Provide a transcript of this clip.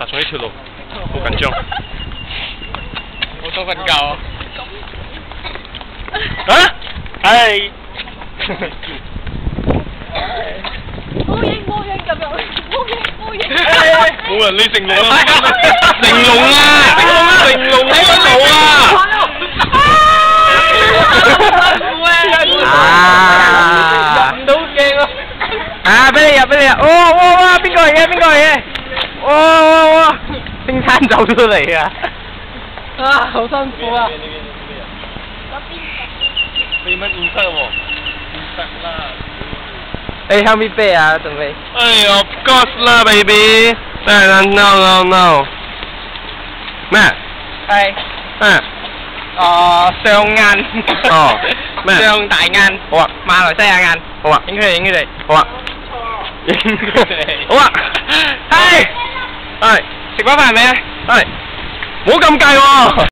殺從呢條路，好緊張。好想瞓覺啊！啊？係。烏蠅咁樣，烏蠅。冇人理成龍啊！成龍啊！成龍喺嗰度啊！啊！入唔到鏡啊！啊！俾你入，俾你入！哇！邊個嚟嘅？邊個嚟嘅？哇！星餐走出嚟啊！啊，好辛苦啊！你們唔得喎，唔得啦！誒，help me pay 啊，準備。哎，of course 啦，baby。No。咩？係。上眼。哦。咩？上大眼。好啊。馬來西亞眼。好啊。影佢哋，影佢哋。好啊。影佢哋。好啊。係。食飽飯未啊？係。唔好咁計喎。